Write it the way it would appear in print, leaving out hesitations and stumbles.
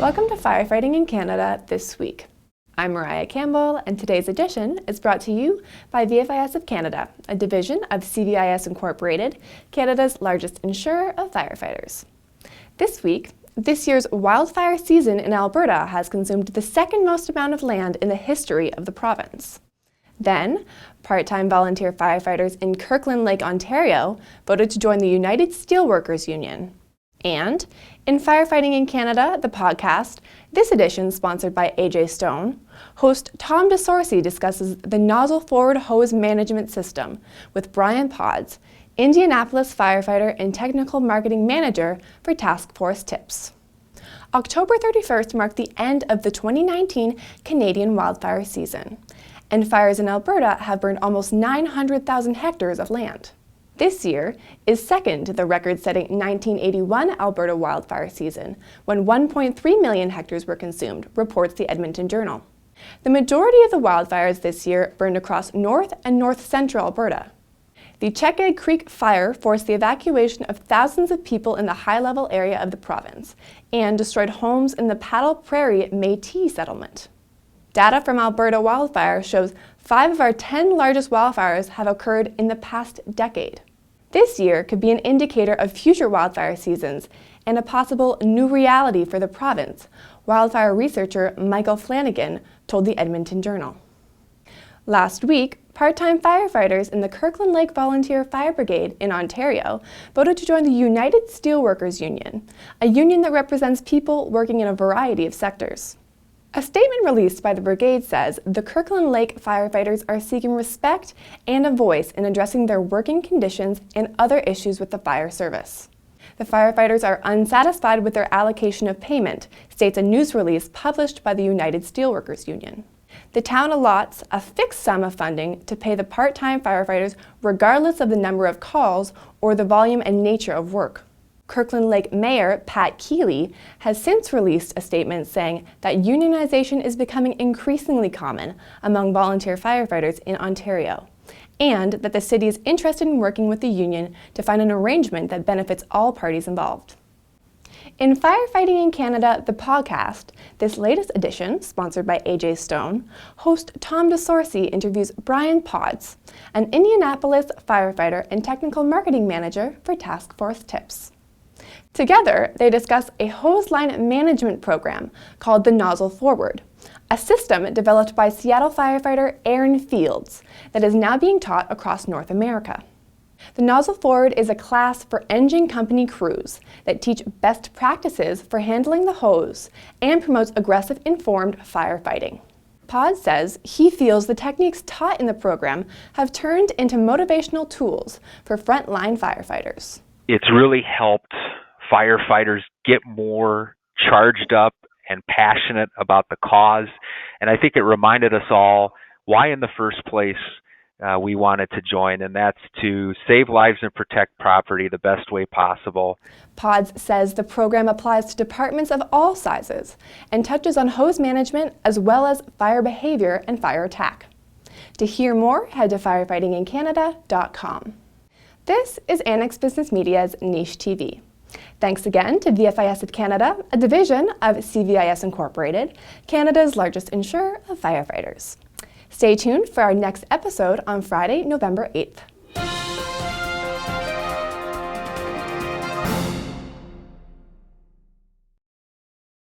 Welcome to Firefighting in Canada This Week. I'm Mariah Campbell, and today's edition is brought to you by VFIS of Canada, a division of CVIS Incorporated, Canada's largest insurer of firefighters. This week, this year's wildfire season in Alberta has consumed the second most amount of land in the history of the province. Then, part-time volunteer firefighters in Kirkland Lake, Ontario, voted to join the United Steelworkers Union. And in Firefighting in Canada, the podcast, this edition sponsored by AJ Stone, host Tom DeSorcy discusses the nozzle-forward hose management system with Brian Pods, Indianapolis firefighter and technical marketing manager for Task Force Tips. October 31st marked the end of the 2019 Canadian wildfire season, and fires in Alberta have burned almost 900,000 hectares of land. This year is second to the record-setting 1981 Alberta wildfire season, when 1.3 million hectares were consumed, reports the Edmonton Journal. The majority of the wildfires this year burned across north and north-central Alberta. The Checkegg Creek fire forced the evacuation of thousands of people in the high-level area of the province and destroyed homes in the Paddle Prairie Métis settlement. Data from Alberta Wildfire shows 5 of our 10 largest wildfires have occurred in the past decade. This year could be an indicator of future wildfire seasons and a possible new reality for the province, wildfire researcher Michael Flanagan told the Edmonton Journal. Last week, part-time firefighters in the Kirkland Lake Volunteer Fire Brigade in Ontario voted to join the United Steelworkers Union, a union that represents people working in a variety of sectors. A statement released by the brigade says the Kirkland Lake firefighters are seeking respect and a voice in addressing their working conditions and other issues with the fire service. The firefighters are unsatisfied with their allocation of payment, states a news release published by the United Steelworkers Union. The town allots a fixed sum of funding to pay the part-time firefighters regardless of the number of calls or the volume and nature of work. Kirkland Lake Mayor Pat Keeley has since released a statement saying that unionization is becoming increasingly common among volunteer firefighters in Ontario, and that the city is interested in working with the union to find an arrangement that benefits all parties involved. In Firefighting in Canada, the podcast, this latest edition, sponsored by AJ Stone, host Tom DeSorcy interviews Brian Pods, an Indianapolis firefighter and technical marketing manager for Task Force Tips. Together, they discuss a hose line management program called the Nozzle Forward, a system developed by Seattle firefighter Aaron Fields that is now being taught across North America. The Nozzle Forward is a class for engine company crews that teach best practices for handling the hose and promotes aggressive, informed firefighting. Pod says he feels the techniques taught in the program have turned into motivational tools for frontline firefighters. It's really helped firefighters get more charged up and passionate about the cause. And I think it reminded us all why in the first place we wanted to join, and that's to save lives and protect property the best way possible. Pods says the program applies to departments of all sizes and touches on hose management as well as fire behavior and fire attack. To hear more, head to firefightingincanada.com. This is Annex Business Media's Niche TV. Thanks again to VFIS of Canada, a division of CVIS Incorporated, Canada's largest insurer of firefighters. Stay tuned for our next episode on Friday, November 8th.